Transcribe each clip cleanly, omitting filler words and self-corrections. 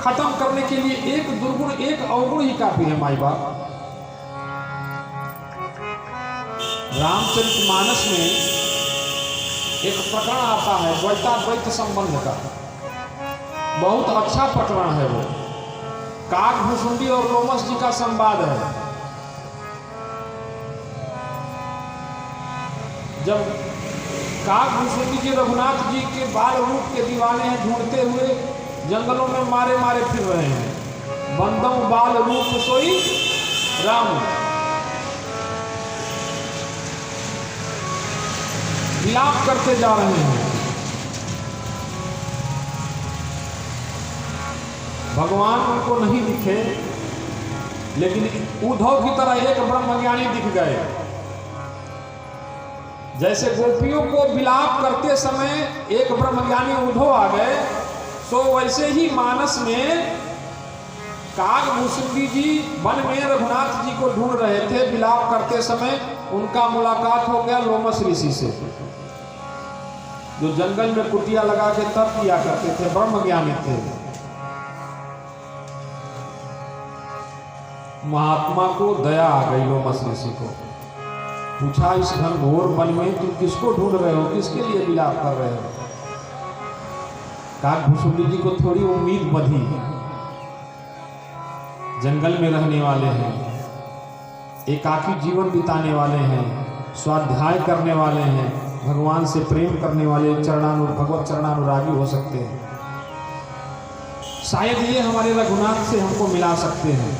खत्म करने के लिए एक दुर्गुण एक अवगुण ही काफी है माई बाप। रामचरितमानस में एक प्रकरण आता है द्वैताद्वैत संबंध का, बहुत अच्छा प्रकरण है वो। काकभुसुंडी और लोमस जी का संवाद है। जब काकभुसुंडी जी रघुनाथ जी के बाल रूप के दीवाने हैं, ढूंढते हुए जंगलों में मारे मारे फिर रहे हैं। बंदों बाल रूप सोई राम, विलाप करते जा रहे हैं। भगवान उनको नहीं दिखे, लेकिन उद्धव की तरह एक ब्रह्मज्ञानी दिख गए। जैसे गोपियों को विलाप करते समय एक ब्रह्मज्ञानी उद्धव आ गए, सो वैसे ही मानस में काकभुसुंडी जी वन में रघुनाथ जी को ढूंढ रहे थे। विलाप करते समय उनका मुलाकात हो गया लोमस ऋषि से, जो जंगल में कुटिया लगा के तप किया करते थे, ब्रह्मज्ञानी थे। महात्मा को दया आ गई लोमस ऋषि को। पूछा, इस घनघोर वन में तुम किसको ढूंढ रहे हो, किसके लिए विलाप कर रहे हो? काकभुसुंडी जी को थोड़ी उम्मीद बंधी, जंगल में रहने वाले हैं, एकाकी जीवन बिताने वाले हैं, स्वाध्याय करने वाले हैं, भगवान से प्रेम करने वाले भगवत चरणानुरागी हो सकते हैं। शायद ये हमारे रघुनाथ से हमको मिला सकते हैं,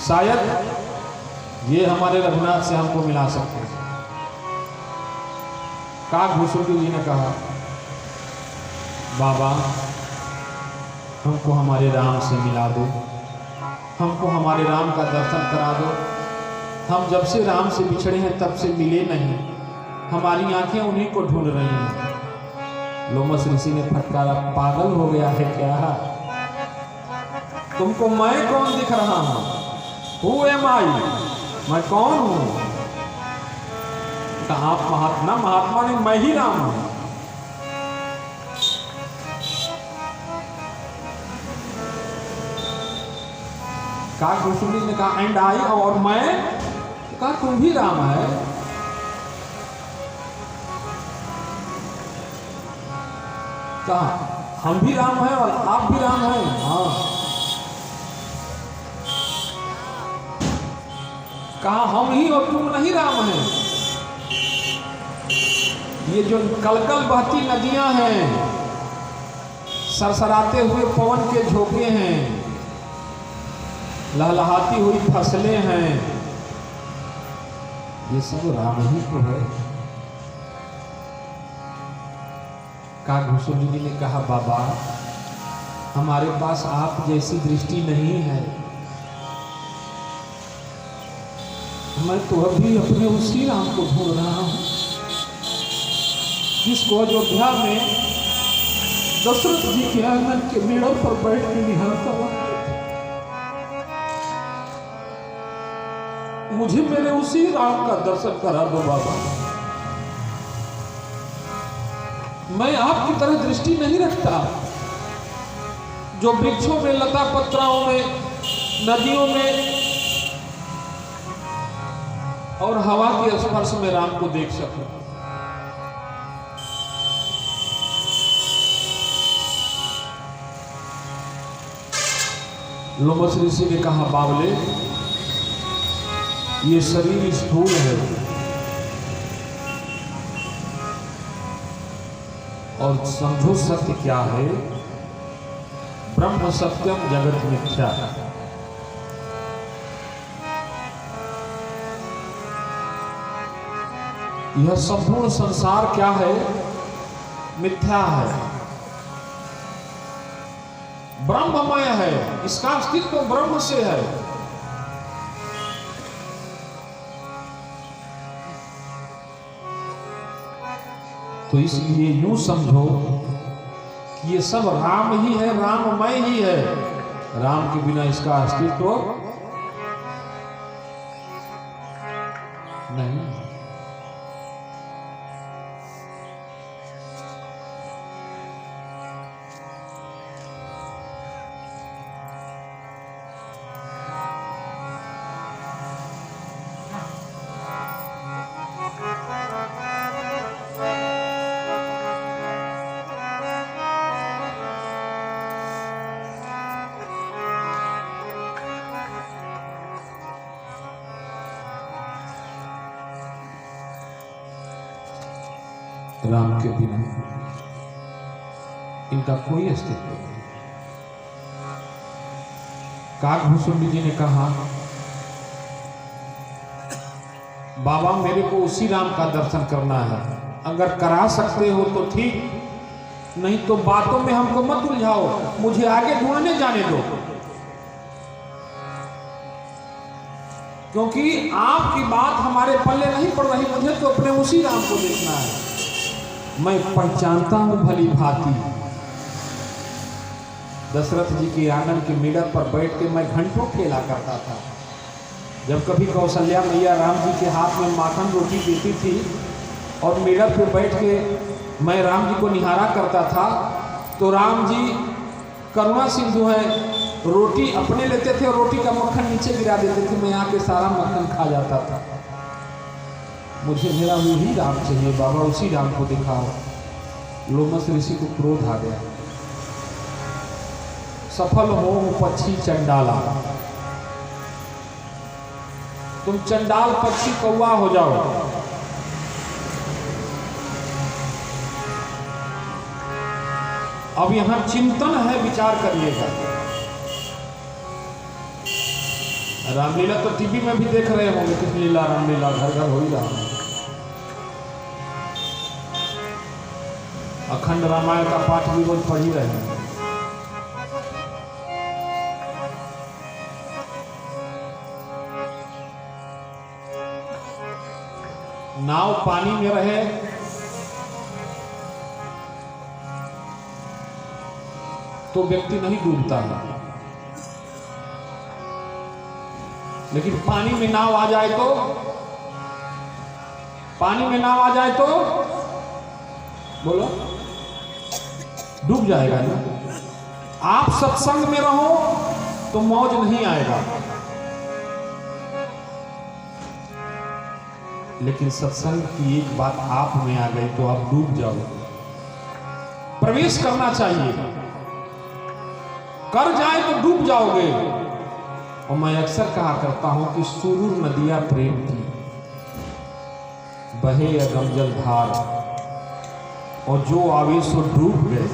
शायद ये हमारे रघुनाथ से हमको मिला सकते हैं। काकभुसुंडी जी ने कहा, बाबा हमको हमारे राम से मिला दो, हमको हमारे राम का दर्शन करा दो। हम जब से राम से बिछड़े हैं तब से मिले नहीं, हमारी आंखें उन्हीं को ढूंढ रही हैं। लोमस ऋषि ने फटकारा, पागल हो गया है क्या? तुमको मैं कौन दिख रहा हूं? Who am I? मैं कौन हूं? आप महात्मा ने, मैं ही राम हूं। काकभुसुंडी ने कहा, एंड आई, और मैं? कहा, तुम भी राम है। कहा, हम भी राम हैं और आप भी राम हैं। हाँ। कहा, हम ही और तुम नहीं राम हैं। ये जो कलकल बहती नदियां हैं, सरसराते हुए पवन के झोंके हैं, लहलहाती हुई फसलें हैं, ये सब राम ही तो है। काकभुसुंडी जी ने कहा, बाबा हमारे पास आप जैसी दृष्टि नहीं है, मैं तो अभी अपने उसी राम को ढूंढ रहा हूं जिसको अयोध्या में दशरथ जी के आंगन के मेड़ों पर बैठ के निहारता हुआ। मुझे मेरे उसी राम का दर्शन करा दो बाबा। मैं आपकी तरह दृष्टि नहीं रखता, जो वृक्षों में, लता पत्राओं में, नदियों में और हवा के स्पर्श में राम को देख सकूं। लोमस ऋषि ने कहा, बावले ये शरीर स्थूल है और समझो सत्य क्या है, ब्रह्म सत्यम जगत मिथ्या। यह संपूर्ण संसार क्या है? मिथ्या है, ब्रह्ममय है, इसका अस्तित्व ब्रह्म से है। तो इसलिए यूं समझो कि ये सब राम ही है, राममय ही है। राम के बिना इसका अस्तित्व नहीं। राम के बिना इनका कोई अस्तित्व नहीं। काकभूषुंडी जी ने कहा, बाबा मेरे को उसी राम का दर्शन करना है, अगर करा सकते हो तो ठीक, नहीं तो बातों में हमको मत उलझाओ, मुझे आगे ढूंढने जाने दो, क्योंकि आपकी बात हमारे पल्ले नहीं पड़ रही, मुझे तो अपने उसी राम को देखना है। मैं पहचानता हूं भली भांति, दशरथ जी के आंगन के मिलर पर बैठ के मैं घंटों खेला करता था। जब कभी कौशल्या मैया राम जी के हाथ में माखन रोटी देती थी और मिलर पे बैठ के मैं राम जी को निहारा करता था, तो राम जी करुणा सिंधु है, रोटी अपने लेते थे और रोटी का मक्खन नीचे गिरा देते थे, मैं आके सारा मक्खन खा जाता था। मुझे मेरा वही राम चाहिए बाबा, उसी राम को दिखाओ। लोमस ऋषि को क्रोध आ गया, सफल हो पक्षी चंडाला, तुम चंडाल पक्षी कौवा हो जाओ। अब यहां चिंतन है, विचार करिएगा। रामलीला तो टीवी में भी देख रहे होंगे, किस लीला रामलीला घर घर हो ही रहा है। अखंड रामायण का पाठ भी रोज पढ़ ही रहे हैं। नाव पानी में रहे तो व्यक्ति नहीं डूबता है, लेकिन पानी में नाव आ जाए तो, पानी में नाव आ जाए तो बोलो डूब जाएगा ना। आप सत्संग में रहो तो मौज नहीं आएगा, लेकिन सत्संग की एक बात आप में आ गई तो आप डूब जाओगे। प्रवेश करना चाहिए, कर जाए तो डूब जाओगे। और मैं अक्सर कहा करता हूं कि सुरूर नदियां प्रेम की, बहे अगम जलधार, और जो आवे सो डूब गए,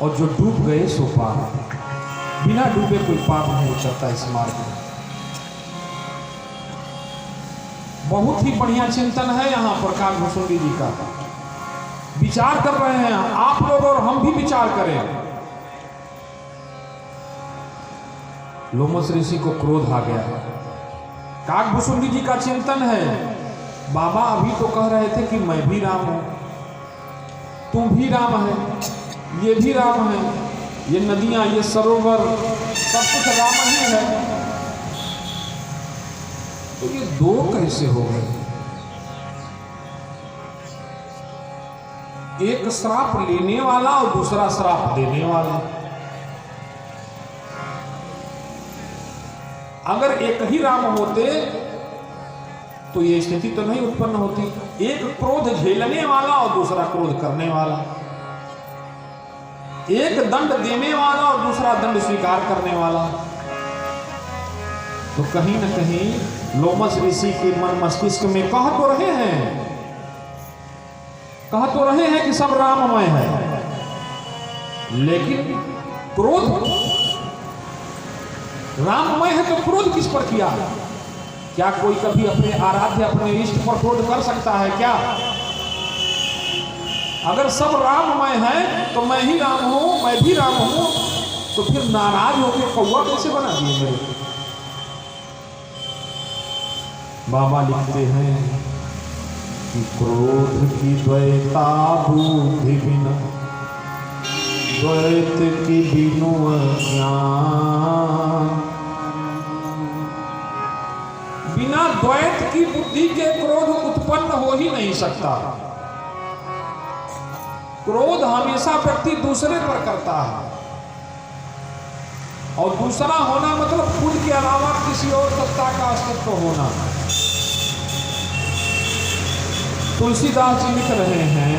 और जो डूब गए सो पार। बिना डूबे कोई पार नहीं उतरता इस मार्ग में। बहुत ही बढ़िया चिंतन है यहाँ पर काकभूषुंडी जी का, विचार कर रहे हैं आप लोग और हम भी विचार करें। लोमस ऋषि को क्रोध आ गया। काकभूषुंडी जी का चिंतन है, बाबा अभी तो कह रहे थे कि मैं भी राम हूं, तुम भी राम है, ये भी राम है, ये नदियां, ये सरोवर, सब कुछ राम ही है, तो ये दो कैसे हो गए? एक श्राप लेने वाला और दूसरा श्राप देने वाला। अगर एक ही राम होते तो ये स्थिति तो नहीं उत्पन्न होती। एक क्रोध झेलने वाला और दूसरा क्रोध करने वाला, एक दंड देने वाला और दूसरा दंड स्वीकार करने वाला। तो कहीं न कहीं लोमस ऋषि के मन मस्तिष्क में कह तो रहे हैं कि सब राममय है, लेकिन क्रोध राममय है तो क्रोध किस पर किया? क्या कोई कभी अपने आराध्य, अपने इष्ट पर क्रोध कर सकता है क्या? अगर सब राममय है तो मैं ही राम हूं, मैं भी राम हूं, तो फिर नाराज होकर कौवा कैसे बना दिए मेरे को? बाबा लिखते हैं कि क्रोध की द्वैता बुद्धि बिना, द्वैत की बिनु अज्ञान। बिना द्वैत की बुद्धि के क्रोध उत्पन्न हो ही नहीं सकता। क्रोध हमेशा व्यक्ति दूसरे पर करता है, और दूसरा होना मतलब खुद के अलावा किसी और सत्ता का अस्तित्व होना। तुलसीदास जी लिख रहे हैं